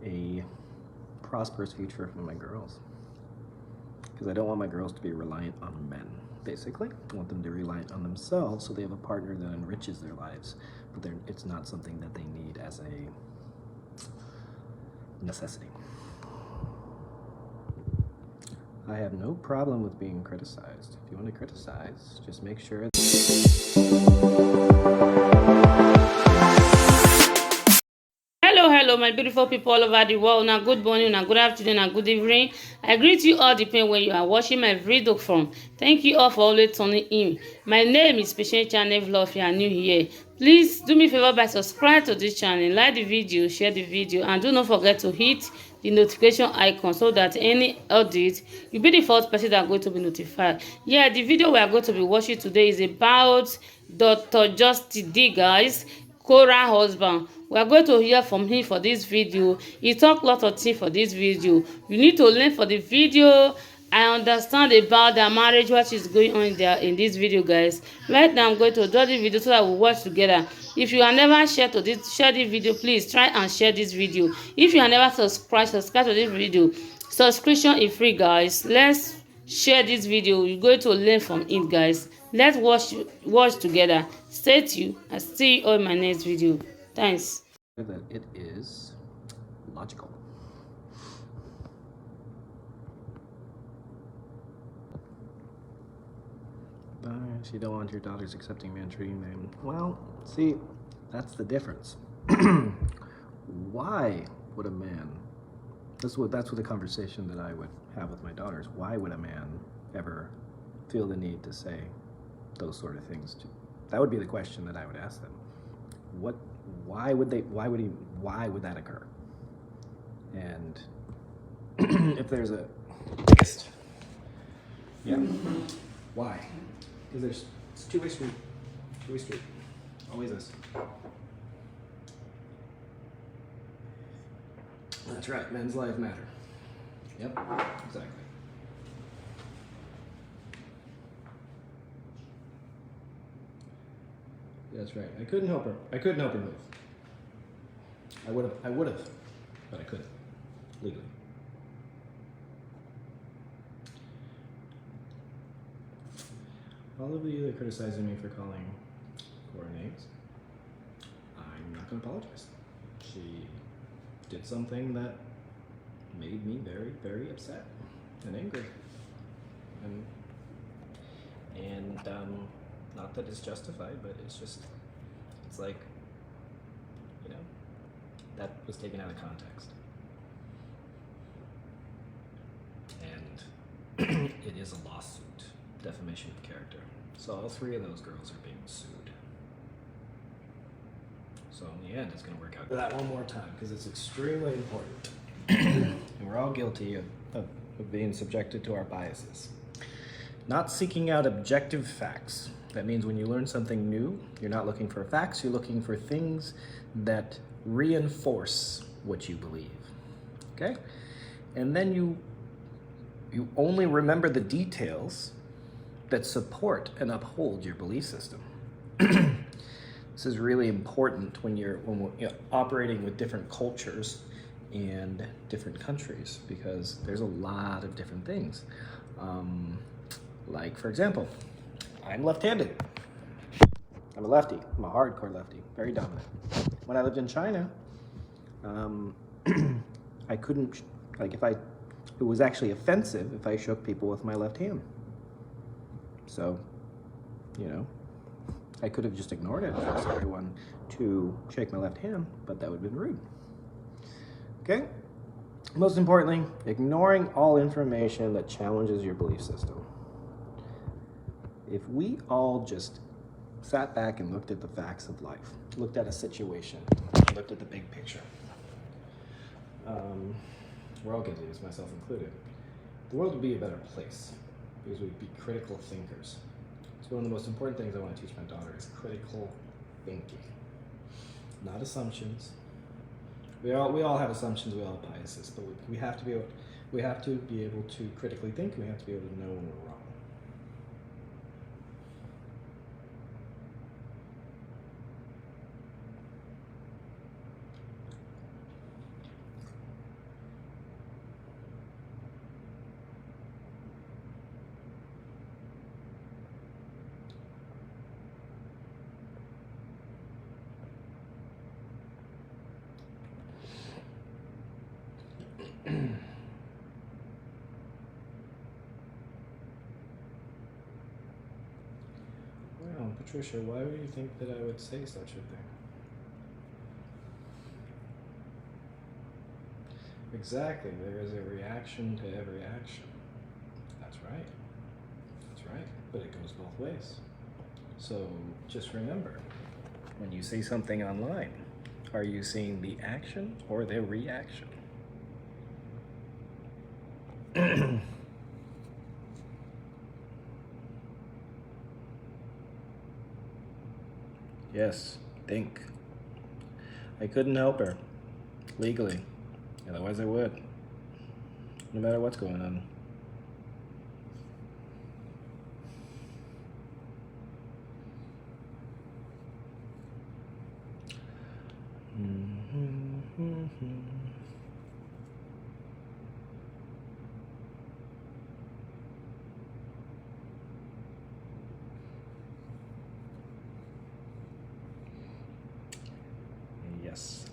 a prosperous future for my girls. Because I don't want my girls to be reliant on men, basically. I want them to be reliant on themselves so they have a partner that enriches their lives. But it's not something that they need as a necessity. I have no problem with being criticized. If you want to criticize, just make sure Hello, my beautiful people all over the world. Now, good morning, now good afternoon, and good evening. I greet you all depending where you are watching my video from. Thank you all for always tuning in. My name is Patient Channel Vlog. If you are new here, please do me a favor by subscribe to this channel, like the video, share the video, and do not forget to hit the notification icon so that any update you'll be the first person that are going to be notified. Yeah, the video we are going to be watching today is about Dr. Justin D, guys. Kora husband. We are going to hear from him for this video. He talk lot of things for this video. You need to learn for the video. I understand about their marriage, what is going on there in this video, guys. Right now I'm going to draw the video so that we watch together. If you are never share this video, please try and share this video. If you are never subscribe to this video. Subscription is free, guys. Let's share this video. You're going to learn from it, guys. Let's watch together. Stay tuned. I'll see you on my next video. Thanks. that it is logical. You don't want your daughters accepting man, treating them. Well, see, that's the difference. Why would a man, that's what the conversation that I would have with my daughters. Why would a man ever feel the need to say those sort of things? That would be the question that I would ask them. Why would that occur? And if there's a biggest, yeah, why? Because it's two-way street, always is. That's right, men's lives matter. Yep, exactly. That's right. I couldn't help her move. I would have, but I couldn't, legally. All of you that are criticizing me for calling Kora names, I'm not going to apologize. She did something that made me very, very upset and angry. And not that it's justified, but it's like, you know, that was taken out of context. And it is a lawsuit, defamation of character. So all three of those girls are being sued. So in the end, it's going to work out. That one more time, because it's extremely important. And we're all guilty of being subjected to our biases. Not seeking out objective facts. That means when you learn something new, you're not looking for facts, you're looking for things that reinforce what you believe. Okay? And then you only remember the details that support and uphold your belief system. This is really important when you're operating with different cultures and different countries, because there's a lot of different things. Like, for example, I'm left-handed. I'm a lefty. I'm a hardcore lefty, very dominant. When I lived in China, I couldn't, like, it was actually offensive if I shook people with my left hand. So, you know, I could have just ignored it and forced everyone to shake my left hand, but that would have been rude. Okay? Most importantly, ignoring all information that challenges your belief system. If we all just sat back and looked at the facts of life, looked at a situation, looked at the big picture, we're all guilty, myself included, the world would be a better place because we'd be critical thinkers. So one of the most important things I want to teach my daughter is critical thinking, not assumptions. We all have assumptions, we all have biases, but we have to be able to critically think. We have to be able to know when we're wrong. Trisha, why would you think that I would say such a thing? Exactly, there is a reaction to every action. That's right. That's right. But it goes both ways. So just remember, when you say something online, are you seeing the action or the reaction? Yes, think. I couldn't help her legally, otherwise I would, no matter what's going on. Yes.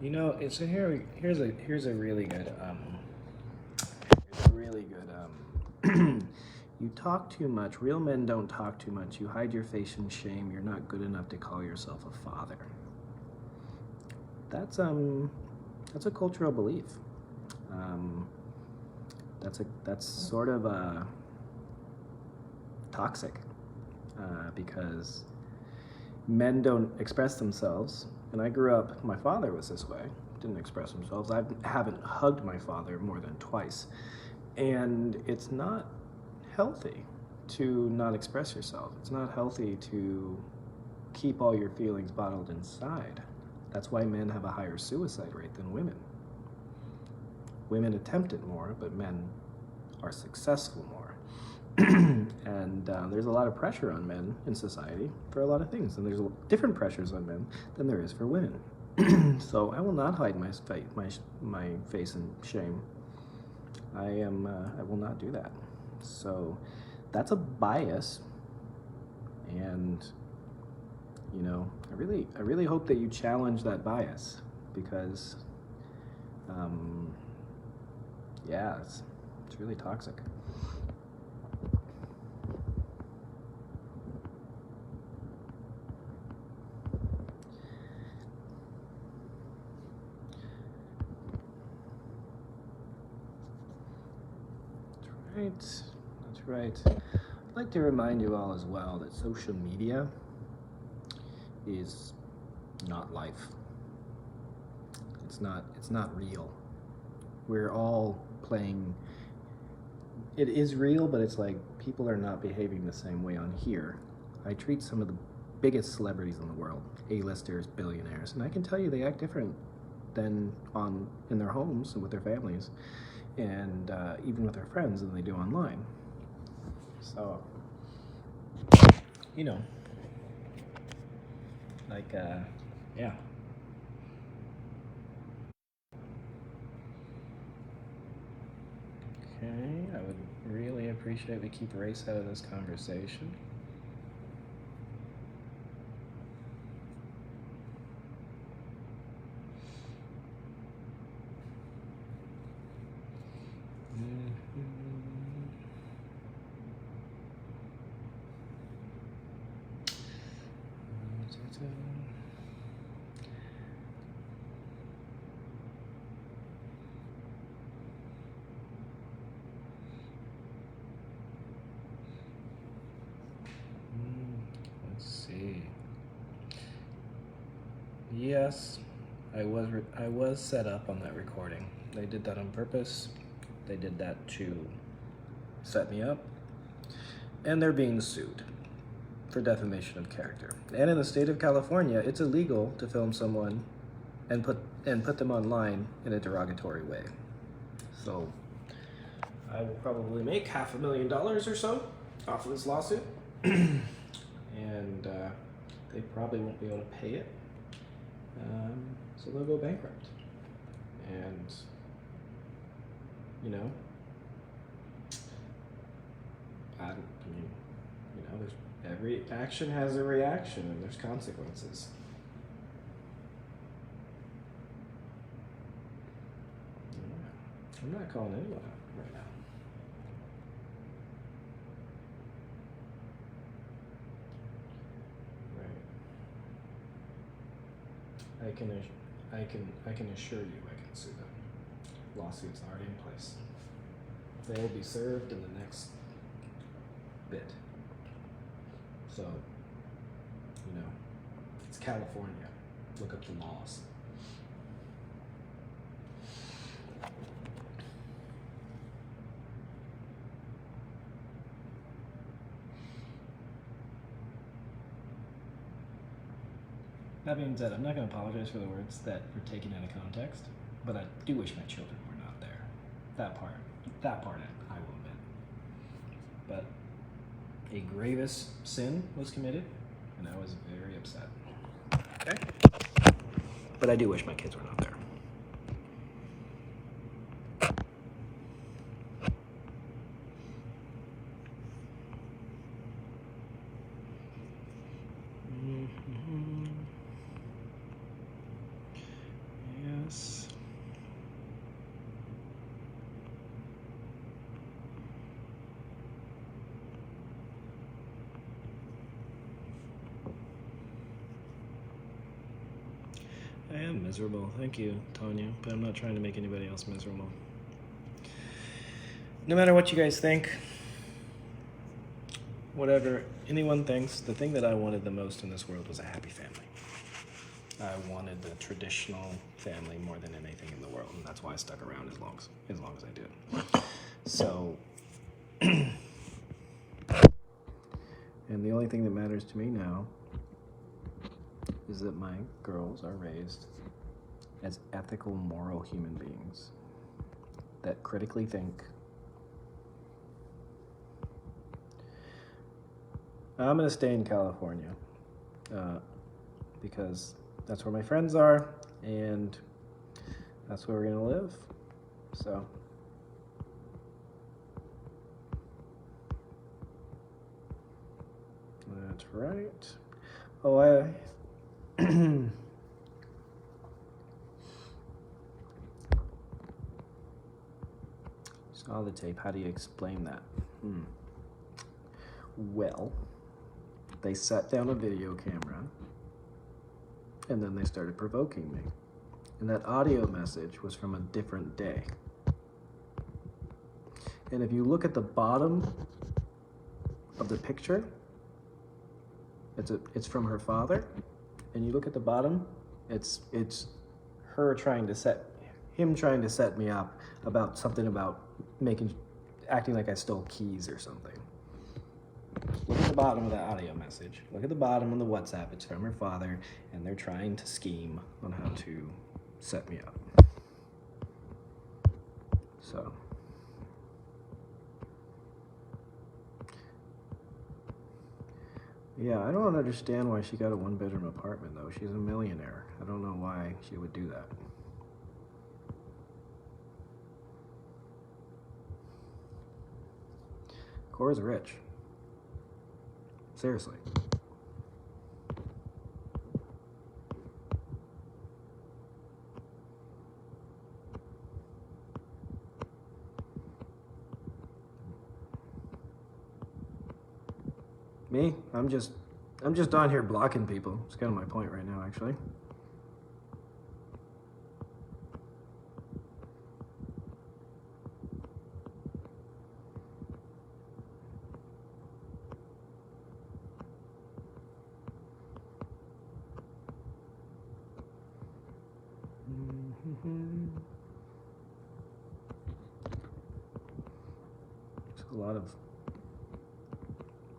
You know, it's a here's a really good you talk too much. Real men don't talk too much. You hide your face in shame. You're not good enough to call yourself a father. That's a cultural belief. That's sort of toxic because men don't express themselves. And I grew up, my father was this way, didn't express themselves. I haven't hugged my father more than twice. And it's not healthy to not express yourself. It's not healthy to keep all your feelings bottled inside. That's why men have a higher suicide rate than women. Women attempt it more, but men are successful more. And there's a lot of pressure on men in society for a lot of things, and there's different pressures on men than there is for women. So I will not hide my face in shame. I will not do that. So that's a bias, and you know, I really hope that you challenge that bias, because yeah, it's really toxic. That's right. I'd like to remind you all as well that social media is not life. It's not real. We're all playing. It is real, but it's like people are not behaving the same way on here. I treat some of the biggest celebrities in the world, A-listers, billionaires, and I can tell you they act different than in their homes and with their families, and even with their friends than they do online. So, you know, like, yeah. Okay, I would really appreciate if we keep race out of this conversation. Let's see. Yes, I was set up on that recording. They did that on purpose. They did that to set me up, and they're being sued for defamation of character. And in the state of California, it's illegal to film someone and put them online in a derogatory way. So I will probably make $500,000 or so off of this lawsuit, and they probably won't be able to pay it, so they'll go bankrupt. And you know, I mean, you know, there's every action has a reaction, and there's consequences. I'm not calling anyone out right now. I can assure you I can sue them. Lawsuit's already in place. They will be served in the next bit. So, you know, it's California. Look up the laws. That being said, I'm not going to apologize for the words that were taken out of context, but I do wish my children were not there. That part I will admit. But a grievous sin was committed, and I was very upset. Okay? But I do wish my kids were not there. Yes. I am miserable. Thank you, Tanya, but I'm not trying to make anybody else miserable. No matter what you guys think, whatever anyone thinks, the thing that I wanted the most in this world was a happy family. I wanted the traditional family more than anything in the world, and that's why I stuck around as long as I did. So, and the only thing that matters to me now is that my girls are raised as ethical, moral human beings that critically think. I'm gonna stay in California because that's where my friends are, and that's where we're gonna live. So that's right. Oh, I saw the tape. How do you explain that? Well, they sat down a video camera and then they started provoking me. And that audio message was from a different day. And if you look at the bottom of the picture, it's from her father. And you look at the bottom, it's him trying to set me up about something about acting like I stole keys or something. Look at the bottom of that audio message. Look at the bottom of the WhatsApp. It's from her father, and they're trying to scheme on how to set me up. So, yeah, I don't understand why she got a one-bedroom apartment, though. She's a millionaire. I don't know why she would do that. Kora's rich. Seriously. Me? I'm just on here blocking people. It's kind of my point right now, actually. There's a lot of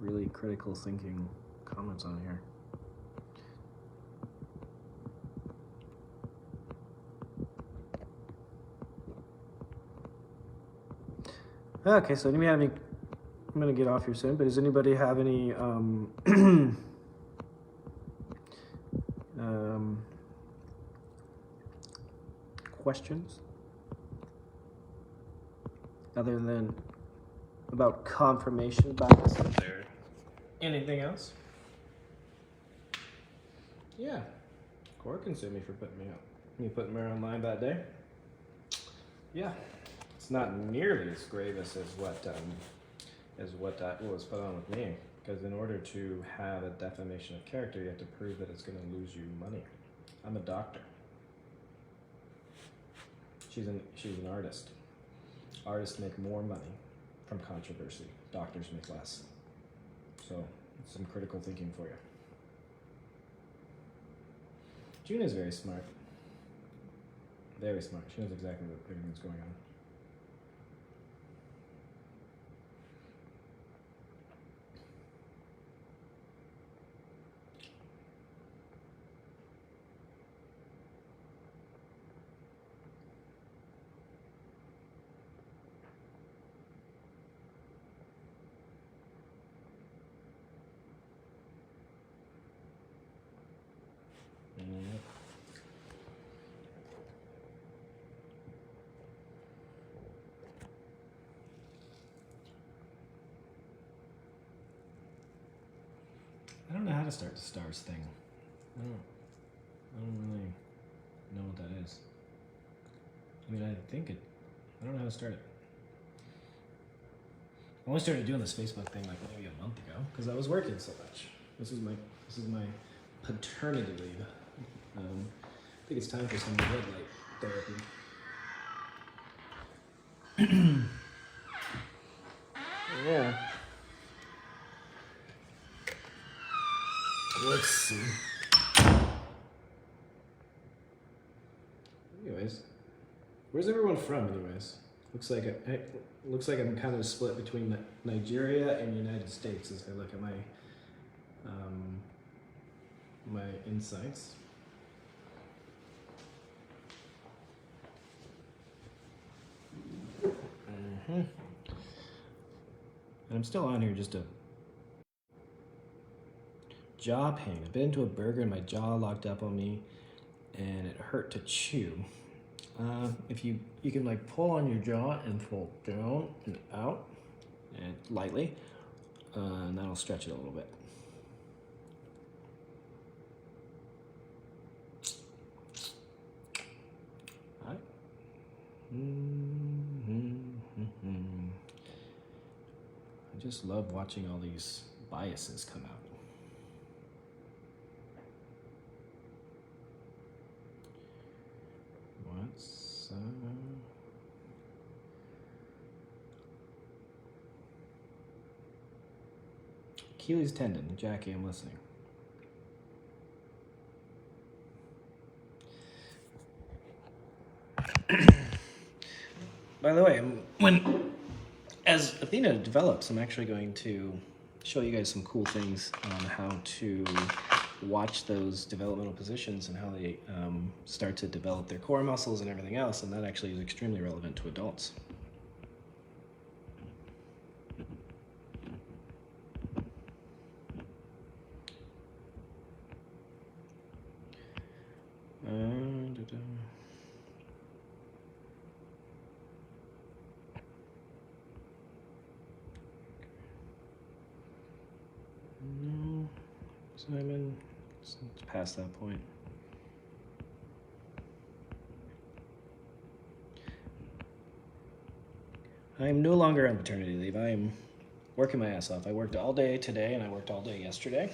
really critical thinking comments on here. Okay, so anybody have any, I'm gonna get off here soon, but does anybody have any questions other than about confirmation bias? Is there anything else? Yeah, Kora can sue me for putting me up. Me putting me online that day. Yeah, it's not nearly as grievous as what was put on with me. Because in order to have a defamation of character, you have to prove that it's going to lose you money. I'm a doctor. She's an artist. Artists make more money from controversy. Doctors make less. So, some critical thinking for you. June is very smart. Very smart. She knows exactly what everything's going on. I don't know how to start the stars thing. I don't really know what that is. I mean, I don't know how to start it. I only started doing this Facebook thing like maybe a month ago because I was working so much. This is my paternity leave. I think it's time for some red light therapy. Yeah. Let's see. Anyways, where's everyone from? Anyways, looks like I'm kind of split between Nigeria and United States as I look at my my insights. And I'm still on here just a jaw pain. I bit into a burger and my jaw locked up on me and it hurt to chew. If you can like pull on your jaw and pull down and out and lightly, and that'll stretch it a little bit. All right. I just love watching all these biases come out. What's Achilles tendon, Jackie, I'm listening. By the way, as Athena develops, I'm actually going to show you guys some cool things on how to watch those developmental positions and how they start to develop their core muscles and everything else, and that actually is extremely relevant to adults. No, Simon, it's past that point. I am no longer on paternity leave. I am working my ass off. I worked all day today and I worked all day yesterday.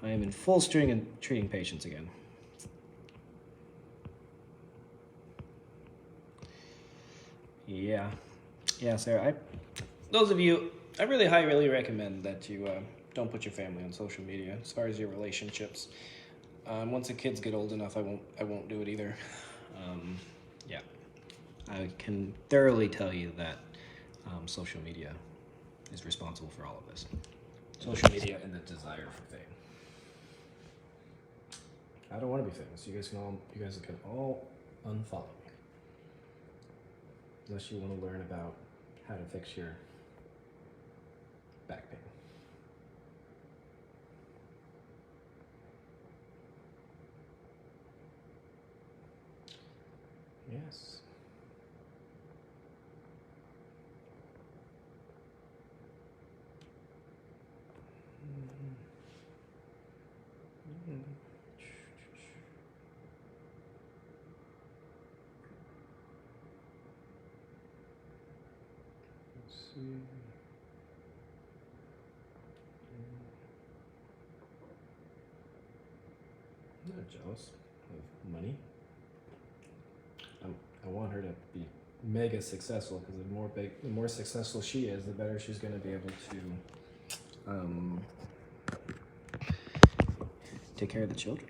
I am in full swing and treating patients again. Yeah, Sarah. Those of you, I really highly recommend that you don't put your family on social media as far as your relationships. Once the kids get old enough, I won't do it either. Yeah, I can thoroughly tell you that social media is responsible for all of this. Social media and the desire for fame. I don't want to be famous. You guys can all unfollow me. Unless you want to learn about how to fix your back pain. Yes. Let's see. I'm not jealous of money. I want her to be mega successful, because the more successful she is, the better she's going to be able to take care of the children.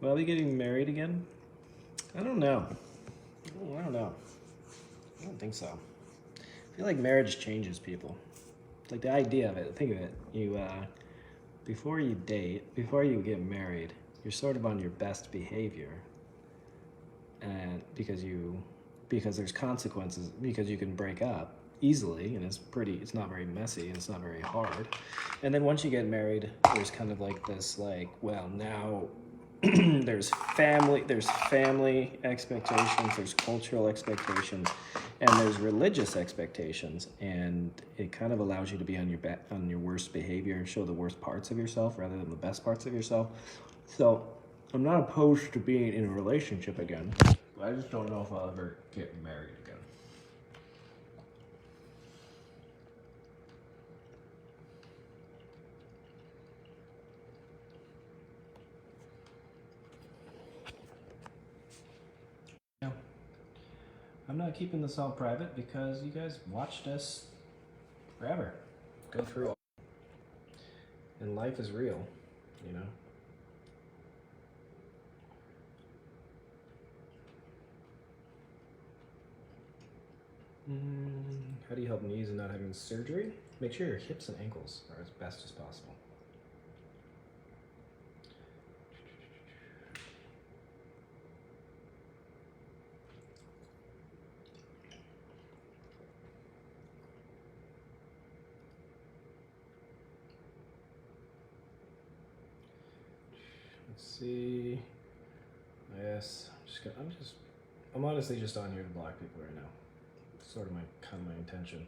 Will I be getting married again? I don't know. I don't know. I don't think so. I feel like marriage changes people. It's like the idea of it. Think of it. You, before you date, before you get married, you're sort of on your best behavior, and because there's consequences, because you can break up easily, and it's not very messy, and it's not very hard. And then once you get married, there's kind of like this, like, well, now there's family expectations, there's cultural expectations, and there's religious expectations, and it kind of allows you to be on your worst behavior and show the worst parts of yourself rather than the best parts of yourself. So I'm not opposed to being in a relationship again. I just don't know if I'll ever get married again. No. I'm not keeping this all private because you guys watched us forever go through all. And life is real, you know? How do you help knees and not having surgery? Make sure your hips and ankles are as best as possible. Let's see. Yes, I'm honestly just on here to block people right now. It's sort of my intention.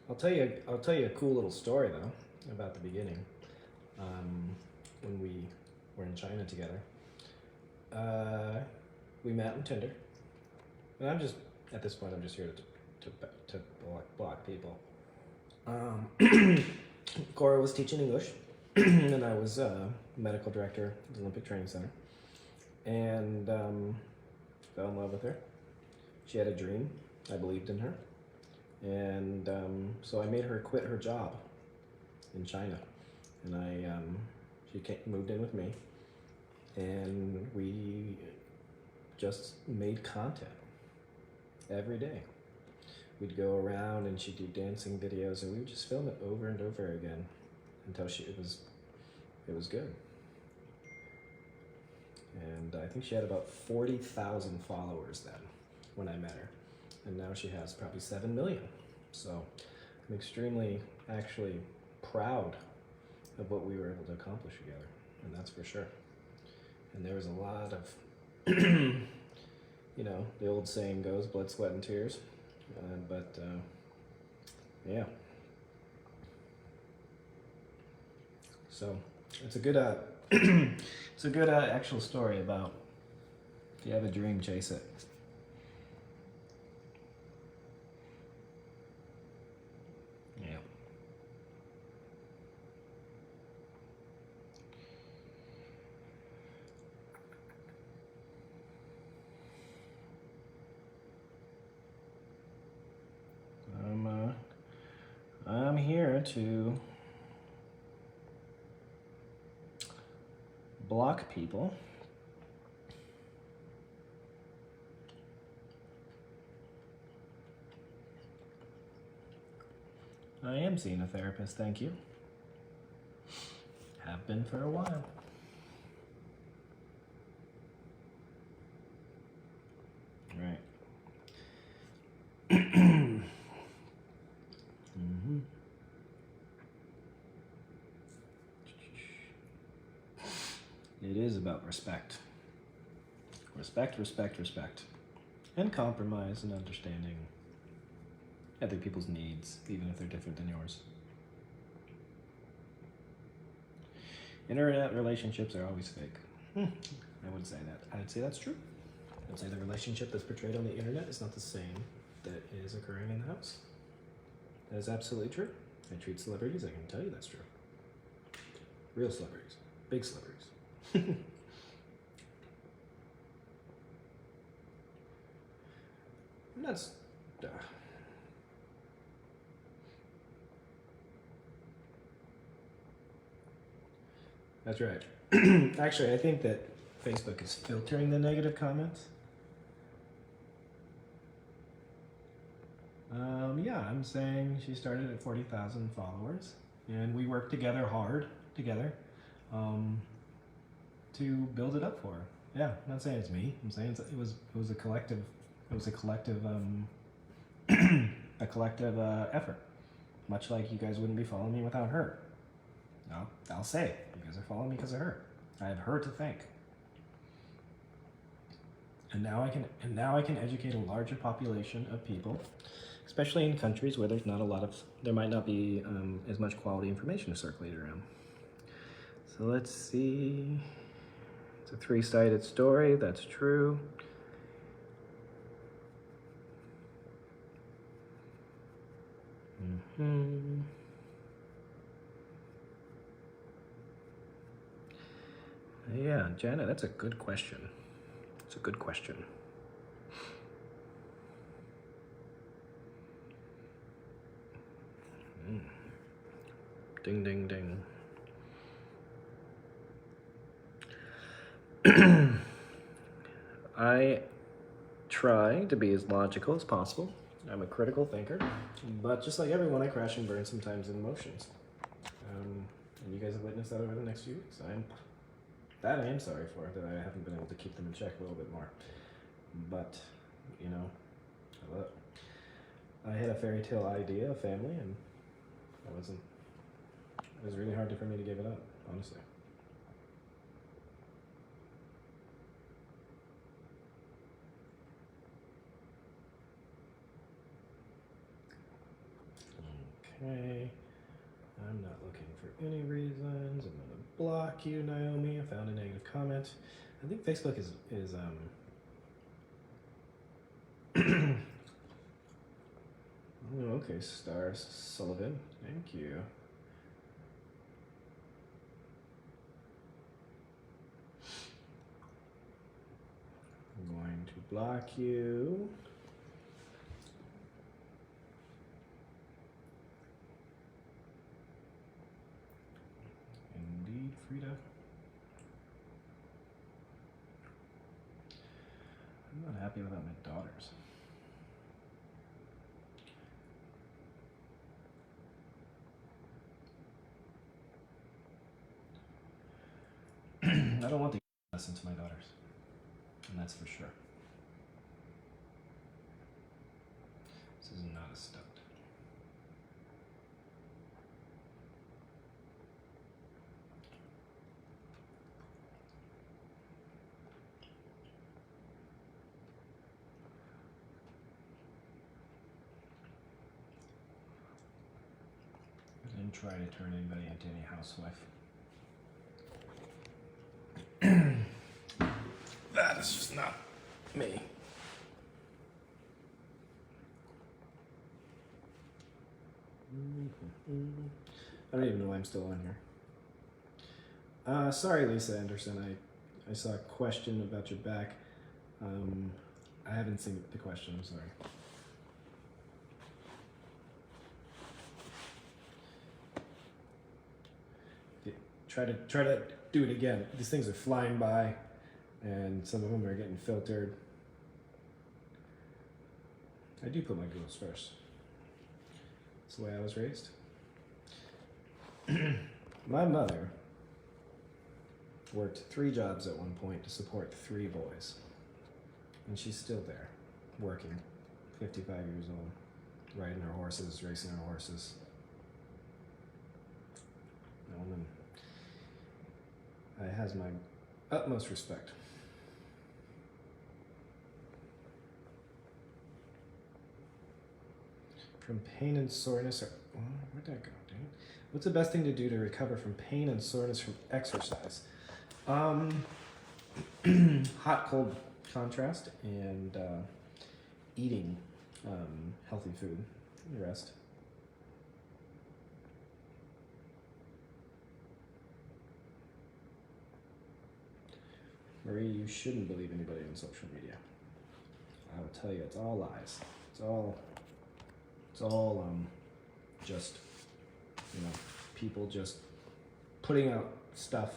I'll tell you a cool little story though about the beginning. When we were in China together, we met on Tinder, and at this point I'm just here to block people. Kora was teaching English, and I was medical director at the Olympic Training Center, and fell in love with her. She had a dream. I believed in her, and so I made her quit her job in China, and she moved in with me, and we just made content every day. We'd go around and she'd do dancing videos, and we would just film it over and over again until it was good. And I think she had about 40,000 followers then when I met her, and now she has probably 7 million. So I'm extremely actually proud of what we were able to accomplish together, and that's for sure. And there was a lot of you know, the old saying goes, blood, sweat, and tears. But yeah. So it's a good it's a good actual story about, if you have a dream, chase it. Yeah. I'm here to block people I am seeing a therapist, thank you. Have been for a while. Right. It is about respect. Respect, respect, respect. And compromise and understanding. other people's needs, even if they're different than yours. Internet relationships are always fake. I would say that. I would say that's true. I would say the relationship that's portrayed on the internet is not the same that is occurring in the house. That is absolutely true. I treat celebrities, I can tell you that's true. Real celebrities. Big celebrities. That's... That's right. Actually, I think that Facebook is filtering the negative comments. Yeah, I'm saying she started at 40,000 followers, and we worked together hard to build it up for her. Yeah, I'm not saying it's me. I'm saying it was a collective. It was a collective effort. Much like you guys wouldn't be following me without her. No, I'll say it. You guys are following me because of her. I have her to thank. And now I can educate a larger population of people, especially in countries where there might not be as much quality information circulated around. So let's see. It's a three-sided story. That's true. Yeah, Janet, that's a good question. It's a good question. Ding, ding, ding. I try to be as logical as possible. I'm a critical thinker, but just like everyone, I crash and burn sometimes in emotions. And you guys have witnessed that over the next few weeks. I am sorry for, that I haven't been able to keep them in check a little bit more. But, you know, I had a fairy tale idea, a family, and it was really hard for me to give it up, honestly. Okay, I'm not looking for any reasons. I'm gonna block you, Naomi. I found a negative comment. I think Facebook is oh, okay, Star Sullivan, thank you. I'm going to block you. Indeed, Frida. I'm not happy about my daughters. I don't want to listen to my daughters, and that's for sure. This is not a stunt. I didn't try to turn anybody into any housewife. That is just not me. I don't even know why I'm still on here. Sorry, Lisa Anderson. I saw a question about your back. I haven't seen the question. I'm sorry. Try to do it again. These things are flying by, and some of them are getting filtered. I do put my girls first. That's the way I was raised. My mother worked 3 jobs at one point to support 3 boys. And she's still there, working, 55 years old, riding her horses, racing her horses. That woman has my utmost respect. from pain and soreness. Where'd that go, dude? What's the best thing to do to recover from pain and soreness from exercise? Hot cold contrast and eating healthy food. The rest. Marie, you shouldn't believe anybody on social media. I will tell you, it's all lies. It's all just, people just putting out stuff.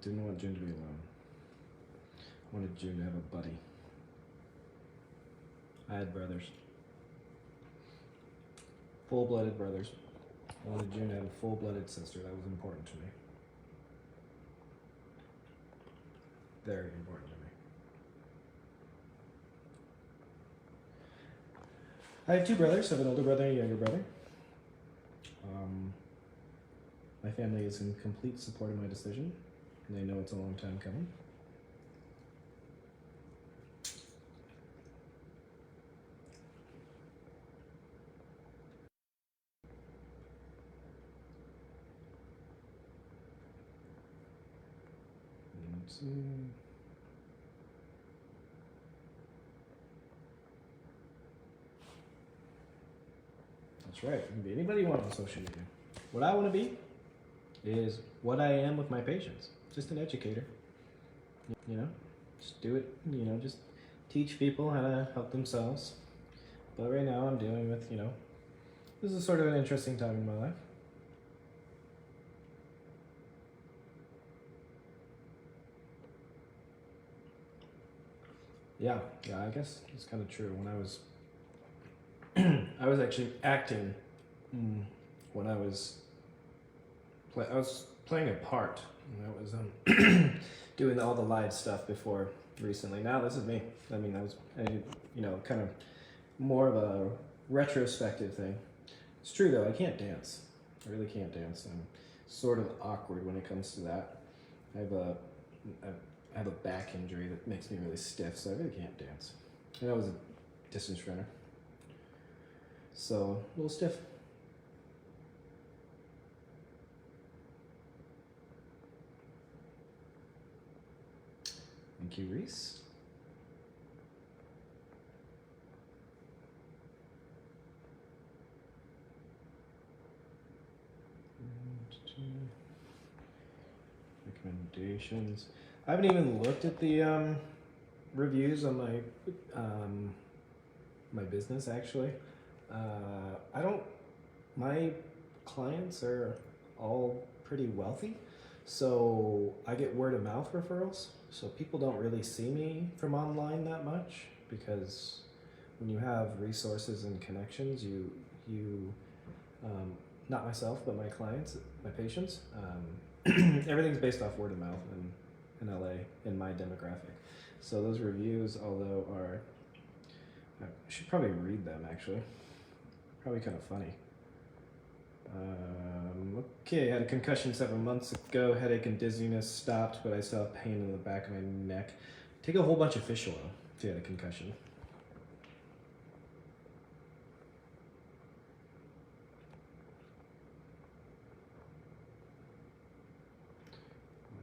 Didn't want June to be alone. Wanted June to have a buddy. I had brothers. Full-blooded brothers. I wanted June to have a full-blooded sister. That was important to me. Very important to me. I have two brothers. I have an older brother and a younger brother. My family is in complete support of my decision, and they know it's a long time coming. Let's see. That's right. You can be anybody you want on social media. What I want to be is what I am with my patients. Just an educator. Just do it, just teach people how to help themselves. But right now I'm dealing with, this is sort of an interesting time in my life. Yeah, I guess it's kind of true. When I was actually acting when I was playing a part. And I was doing all the live stuff before recently. Now this is me. I mean, that was kind of more of a retrospective thing. It's true though. I can't dance. I really can't dance. I'm sort of awkward when it comes to that. I have a back injury that makes me really stiff, so I really can't dance. And I was a distance runner, so a little stiff. Thank you, Reese. Recommendations. I haven't even looked at the reviews on my business actually. My clients are all pretty wealthy, so I get word of mouth referrals. So people don't really see me from online that much, because when you have resources and connections, you not myself, but my clients, my patients, everything's based off word of mouth in LA, in my demographic. So those reviews, although I should probably read them actually. Probably kind of funny. Okay, I had a concussion 7 months ago. Headache and dizziness stopped, but I still have pain in the back of my neck. Take a whole bunch of fish oil if you had a concussion.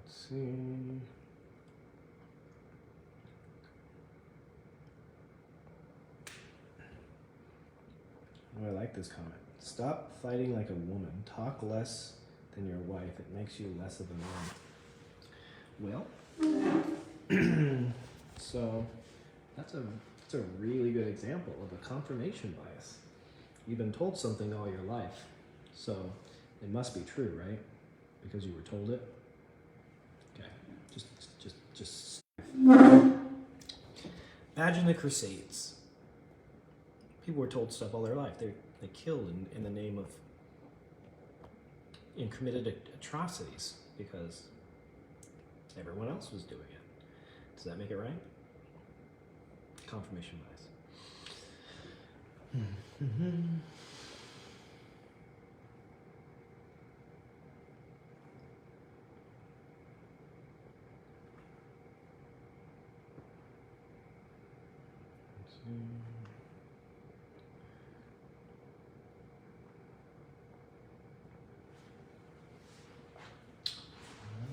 Let's see. Oh, I like this comment. Stop fighting like a woman. Talk less than your wife. It makes you less of a man. Well, so that's a really good example of a confirmation bias. You've been told something all your life, so it must be true, right? Because you were told it. Okay, just. Imagine the Crusades. People were told stuff all their life. They killed in the name of, and committed atrocities because everyone else was doing it. Does that make it right? Confirmation bias.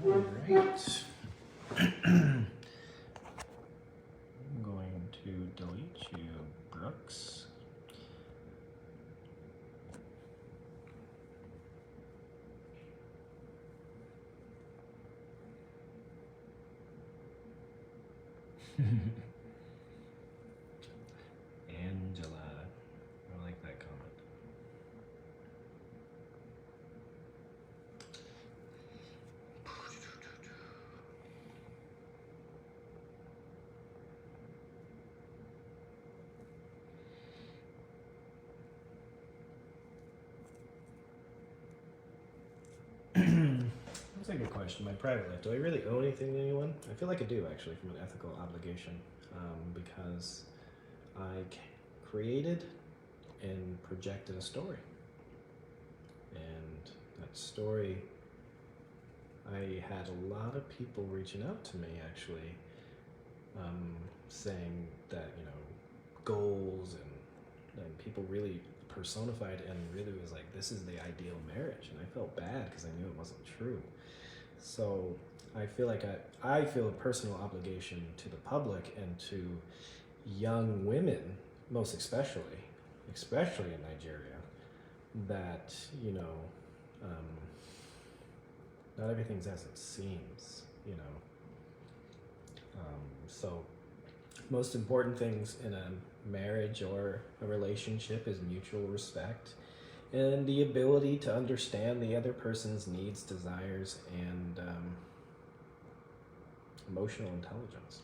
All right. I'm going to delete you, Brooks. Angela. I like that comment. That's a good question. My private life. Do I really owe anything to anyone? I feel like I do, actually, from an ethical obligation, because I created and projected a story. And that story, I had a lot of people reaching out to me, actually, saying that, you know, goals and people really personified and really was like, this is the ideal marriage. And I felt bad because I knew it wasn't true. So I feel like I feel a personal obligation to the public and to young women, most especially in Nigeria, that, you know, not everything's as it seems, you know. So most important things in a marriage or a relationship is mutual respect and the ability to understand the other person's needs, desires, and emotional intelligence.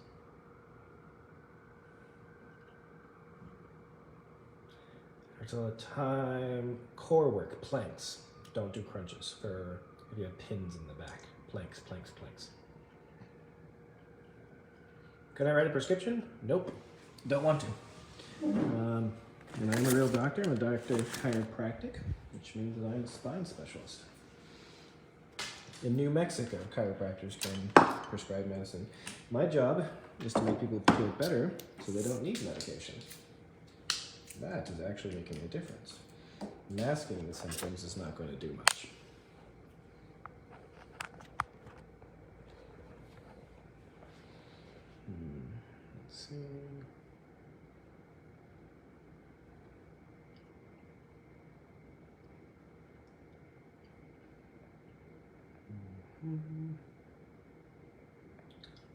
There's all the time. Core work, planks. Don't do crunches for if you have pins in the back. Planks, planks, planks. Can I write a prescription? Nope. Don't want to. And I'm a real doctor. I'm a doctor of chiropractic, which means that I'm a spine specialist. In New Mexico, chiropractors can prescribe medicine. My job is to make people feel better so they don't need medication. That is actually making a difference. Masking the symptoms is not going to do much. Let's see.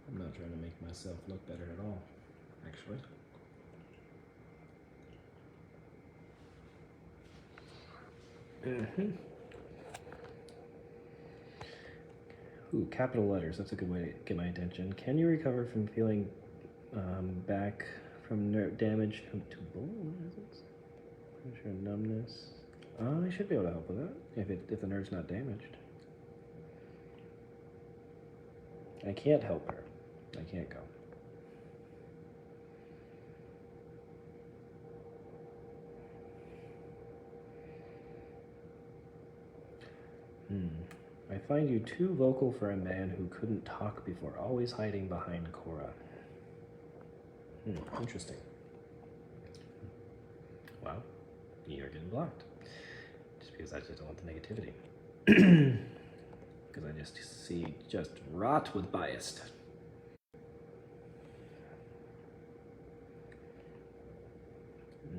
I'm not trying to make myself look better at all, actually. Ooh, capital letters, that's a good way to get my attention. Can you recover from feeling back from nerve damage to pressure and numbness? I should be able to help with that if the nerve's not damaged. I can't help her. I can't go. I find you too vocal for a man who couldn't talk before, always hiding behind Kora. Interesting. Well, you're getting blocked. Just because I just don't want the negativity. Because I just see just rot with biased.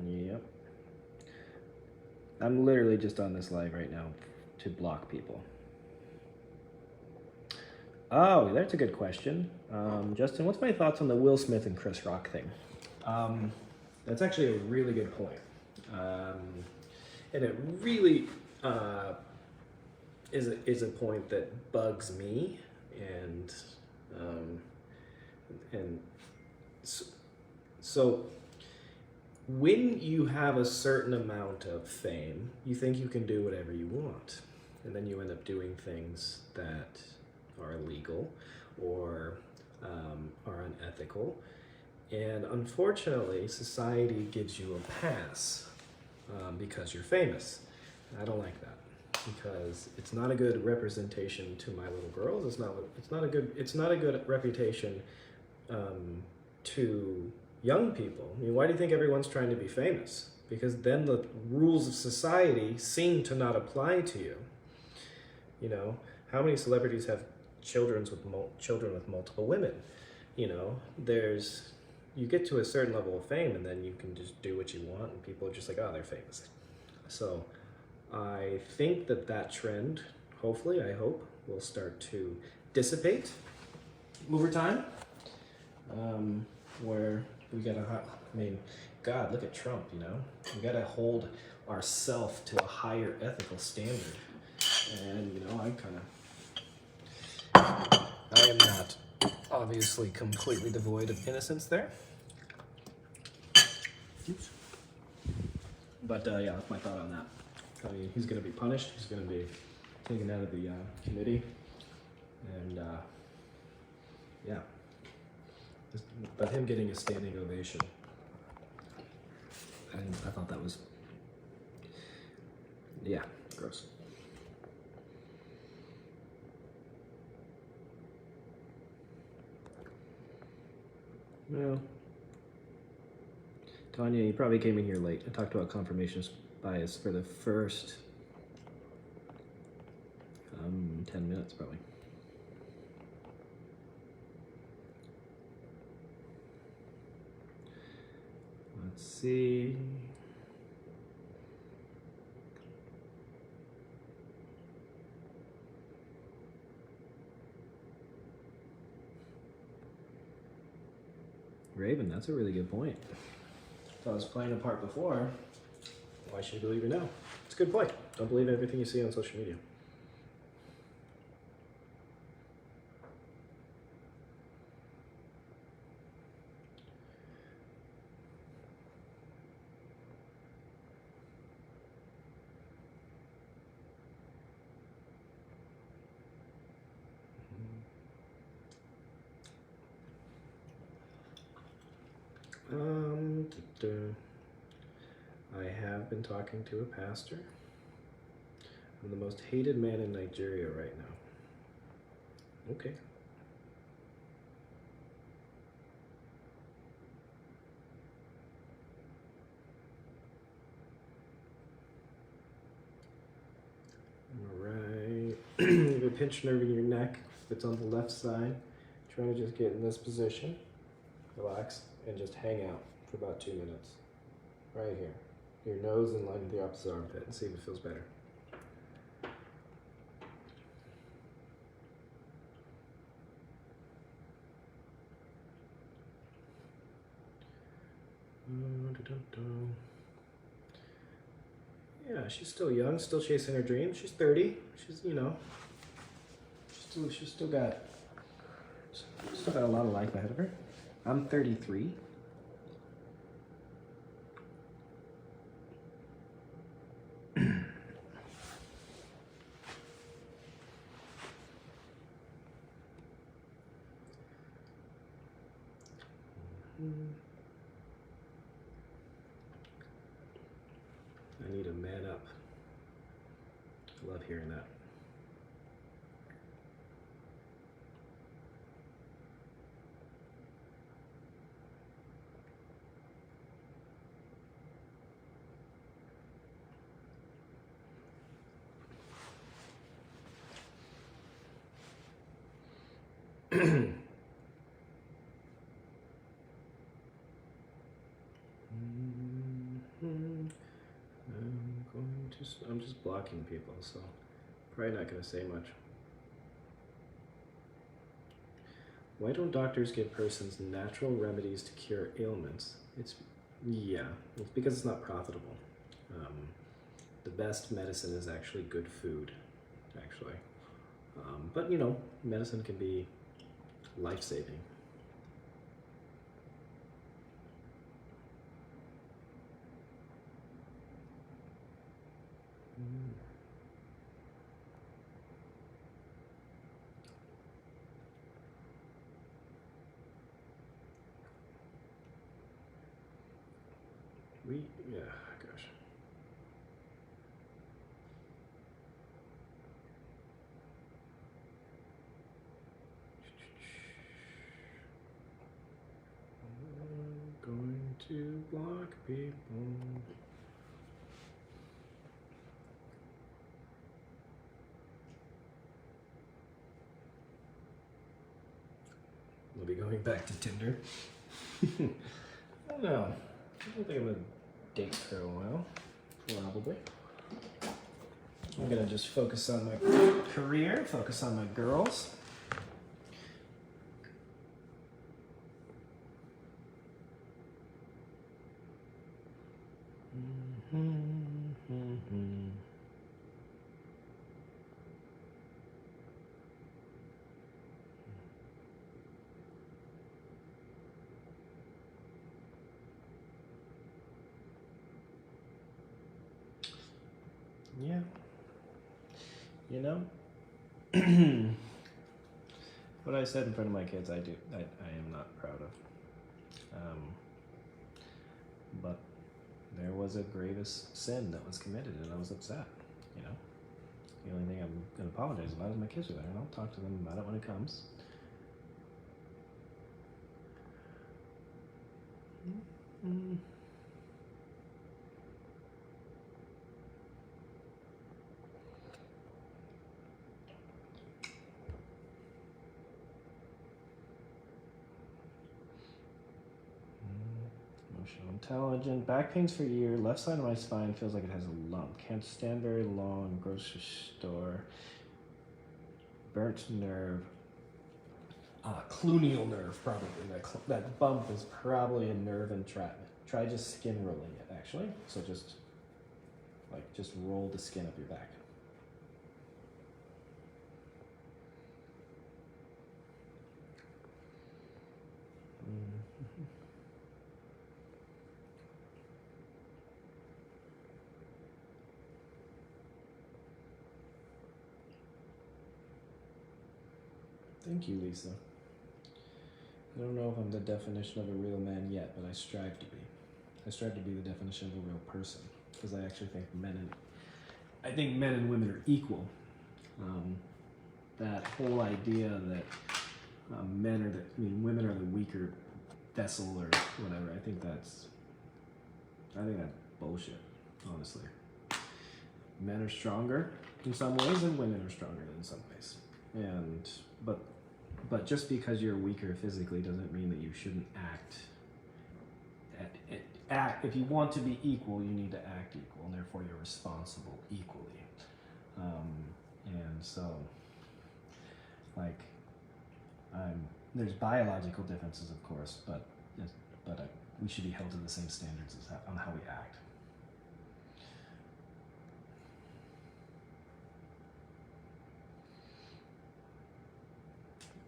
Yep. I'm literally just on this live right now to block people. Oh, that's a good question. Justin, what's my thoughts on the Will Smith and Chris Rock thing? That's actually a really good point. And it really is a point that bugs me, and so when you have a certain amount of fame, you think you can do whatever you want, and then you end up doing things that are illegal or are unethical, and unfortunately society gives you a pass because you're famous. I don't like that, because it's not a good representation to my little girls. It's not a good reputation to young people. I mean, why do you think everyone's trying to be famous? Because then the rules of society seem to not apply to you. You know, how many celebrities have children with multiple women? You know, you get to a certain level of fame and then you can just do what you want and people are just like, oh, they're famous. So I think that trend, hopefully, I hope, will start to dissipate over time. Where we gotta, I mean, God, look at Trump, you know? We gotta hold ourselves to a higher ethical standard. And, you know, I am not obviously completely devoid of innocence there. Oops. But yeah, that's my thought on that. I mean, he's gonna be punished. He's gonna be taken out of the committee. And yeah. But him getting a standing ovation, and I thought that was, yeah, gross. Well, Tanya, you probably came in here late. I talked about confirmation bias for the first 10 minutes, probably. Let's see. Raven, that's a really good point. If I was playing a part before, why should you believe it now? It's a good point. Don't believe everything you see on social media. I have been talking to a pastor. I'm the most hated man in Nigeria right now. Okay. All right. You have a pinched nerve in your neck. If it's on the left side, try to just get in this position, relax, and just hang out for about 2 minutes. Right here. Your nose in line with the opposite armpit and see if it feels better. Yeah, she's still young, still chasing her dreams. She's 30. She's, you know, she's still got a lot of life ahead of her. I'm 33. I need to man up. I love hearing that. I'm just blocking people, so probably not going to say much. Why don't doctors give persons natural remedies to cure ailments? It's because it's not profitable. The best medicine is actually good food, actually. But you know, medicine can be life-saving. Gosh. I'm black people. We'll be going back to Tinder. I don't know. I don't think I'm gonna date for a while. Probably. I'm gonna just focus on my career, focus on my girls. Yeah. You know, what I said in front of my kids, I am not proud of. But there was a gravest sin that was committed, and I was upset. You know, the only thing I'm gonna apologize about is my kids are there, and I'll talk to them about it when it comes. Mm-hmm. Emotional intelligent. Back pains for a year. Left side of my spine feels like it has a lump. Can't stand very long. Grocery store. Burnt nerve. Cluneal nerve, probably. That bump is probably a nerve entrapment. Try just skin rolling it, actually. So just roll the skin up your back. Thank you, Lisa. I don't know if I'm the definition of a real man yet, but I strive to be. I strive to be the definition of a real person, because I actually think men and women are equal. That whole idea that women are the weaker vessel or whatever. I think that's bullshit, honestly. Men are stronger in some ways, and women are stronger in some ways. But just because you're weaker physically doesn't mean that you shouldn't act. If you want to be equal, you need to act equal, and therefore you're responsible equally. And so, there's biological differences, of course, but we should be held to the same standards on how we act.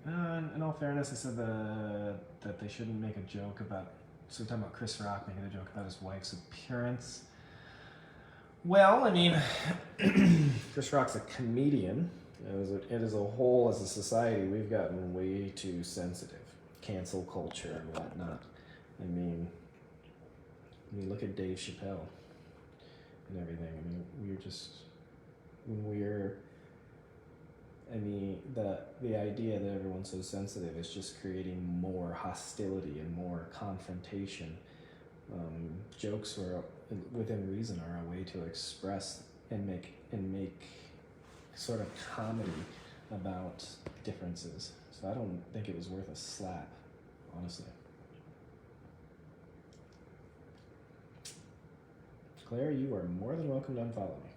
In all fairness, I said that they shouldn't make a joke about. So we're talking about Chris Rock making a joke about his wife's appearance. Well, I mean, Chris Rock's a comedian. As a whole, as a society, we've gotten way too sensitive. Cancel culture and whatnot. I mean, look at Dave Chappelle and everything. I mean, the idea that everyone's so sensitive is just creating more hostility and more confrontation. Jokes within reason are a way to express and make sort of comedy about differences. So I don't think it was worth a slap, honestly. Claire, you are more than welcome to unfollow me.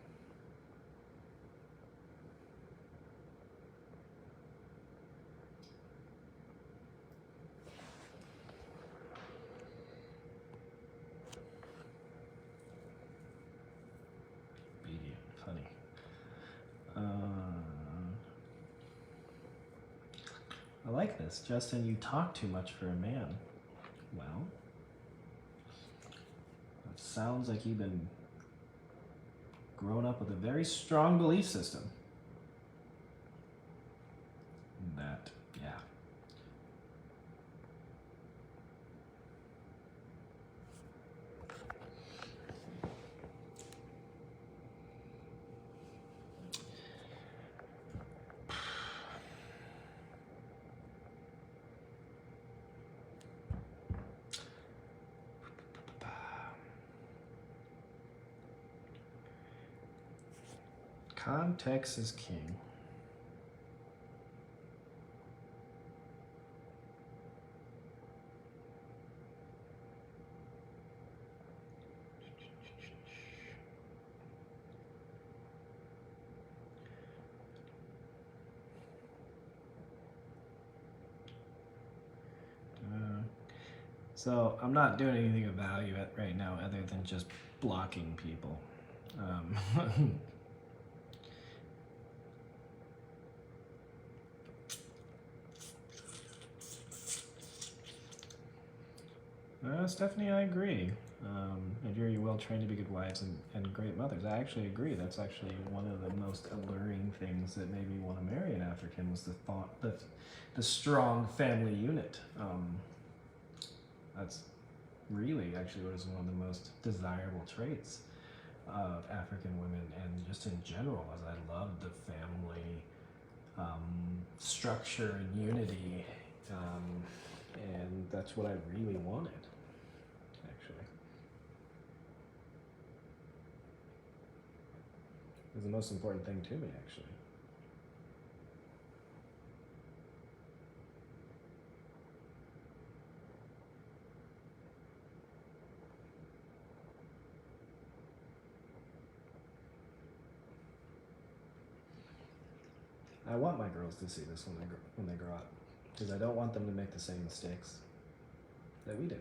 I like this. Justin, you talk too much for a man. Well, it sounds like you've been grown up with a very strong belief system. That, yeah. Context is king. So I'm not doing anything of value right now other than just blocking people. Stephanie, I agree. You're well trained to be good wives and great mothers. I actually agree. That's actually one of the most alluring things that made me want to marry an African was the thought that the strong family unit. That's really actually what is one of the most desirable traits of African women, and just in general, as I love the family structure and unity, and that's what I really wanted, actually. It was the most important thing to me, actually. I want my girls to see this when they grow up, because I don't want them to make the same mistakes that we did.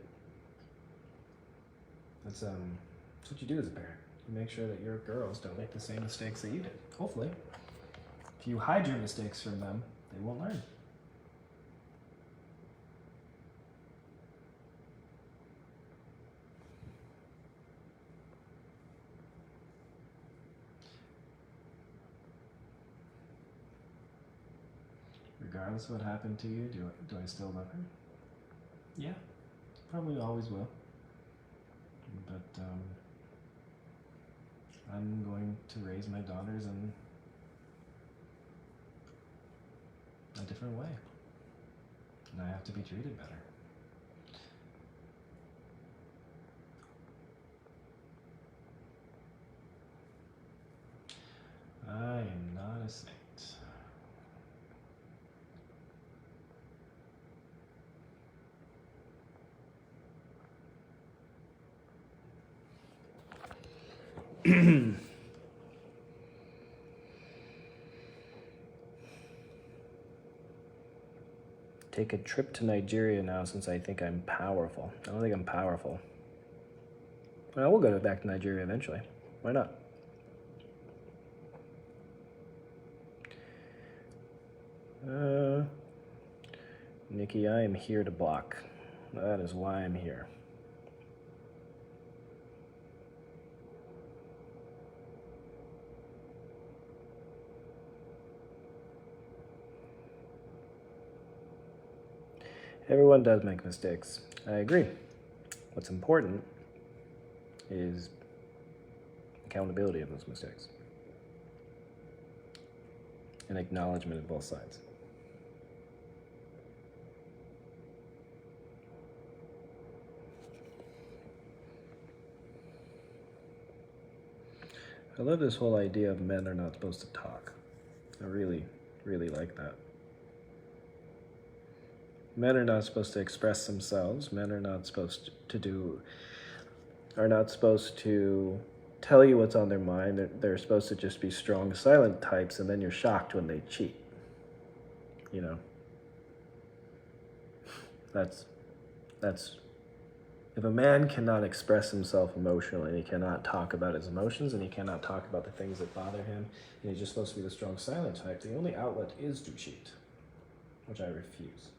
That's what you do as a parent. You make sure that your girls don't make the same mistakes that you did. Hopefully, if you hide your mistakes from them, they won't learn. Regardless of what happened to you, do I still love her? Yeah, probably always will. But I'm going to raise my daughters in a different way. And I have to be treated better. I am not a saint. Take a trip to Nigeria now since I think I'm powerful. I don't think I'm powerful. Well, we'll go back to Nigeria eventually. Why not? Nikki, I am here to block. That is why I'm here. Everyone does make mistakes. I agree. What's important is accountability of those mistakes and acknowledgement of both sides. I love this whole idea of men are not supposed to talk. I really, really like that. Men are not supposed to express themselves. Men are not supposed to tell you what's on their mind. They're supposed to just be strong, silent types, and then you're shocked when they cheat. You know, that's if a man cannot express himself emotionally, and he cannot talk about his emotions, and he cannot talk about the things that bother him, and he's just supposed to be the strong, silent type, the only outlet is to cheat, which I refuse.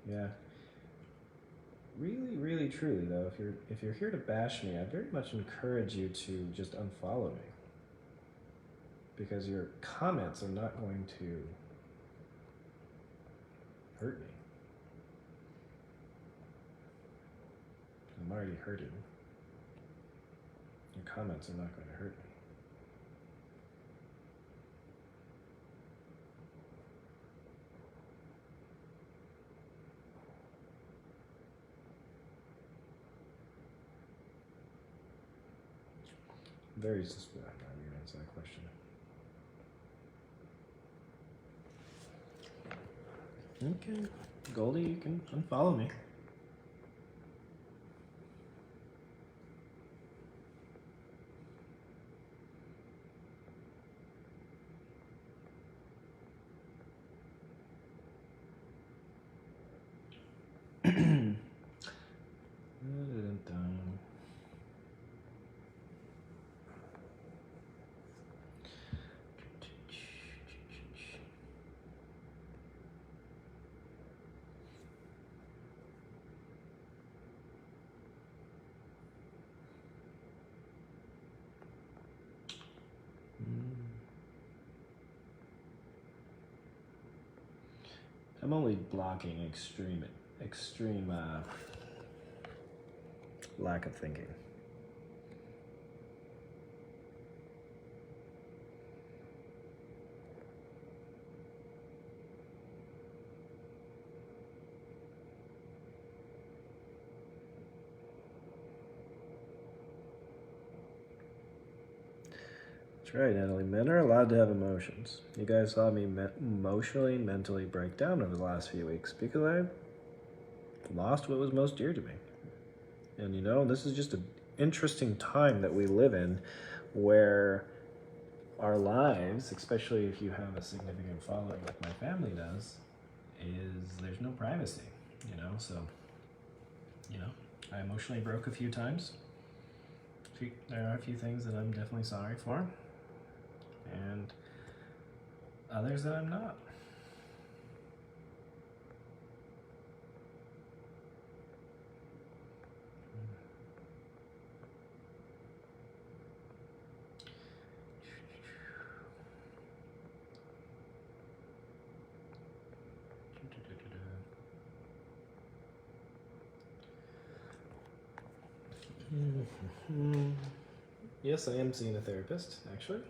Yeah. Really, really, truly though, if you're here to bash me, I very much encourage you to just unfollow me. Because your comments are not going to hurt me. I'm already hurting. Your comments are not going to hurt me. Very suspicious. I'm not going to answer that question. Okay, Goldie, you can unfollow me. I'm only blocking extreme lack of thinking. That's right, Natalie. Men are allowed to have emotions. You guys saw me emotionally, mentally break down over the last few weeks because I lost what was most dear to me. And you know, this is just an interesting time that we live in where our lives, especially if you have a significant following like my family does, is there's no privacy, you know? So, you know, I emotionally broke a few times. There are a few things that I'm definitely sorry for, and others that I'm not. Yes, I am seeing a therapist, actually.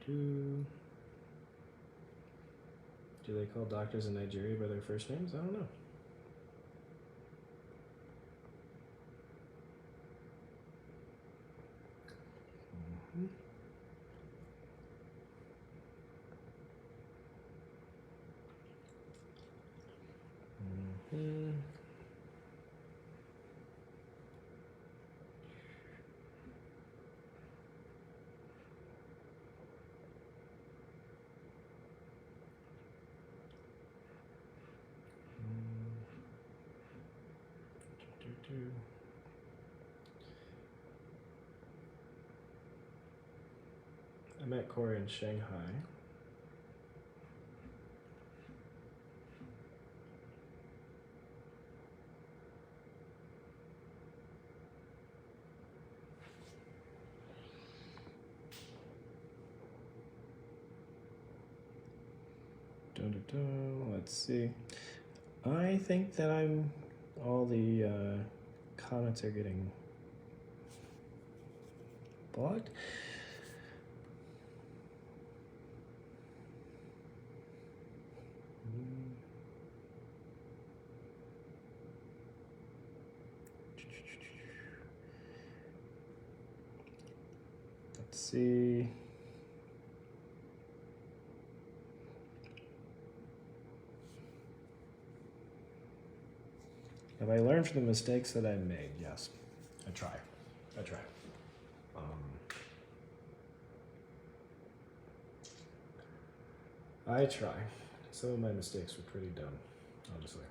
Do they call doctors in Nigeria by their first names? I don't know. I met Kora in Shanghai. Let's see. I think that all the comments are getting blocked. Let's see. Have I learned from the mistakes that I made? Yes. I try. I try. Some of my mistakes were pretty dumb, honestly.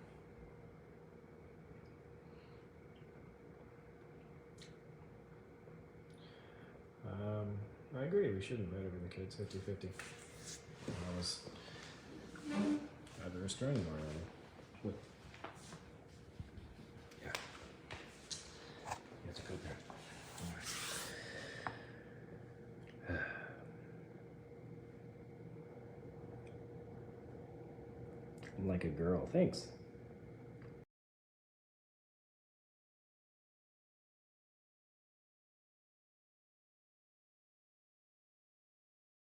I agree, we shouldn't fight over the kids 50-50. I was at the restraining order already. Yeah. It's a good parent. I'm like a girl. Thanks.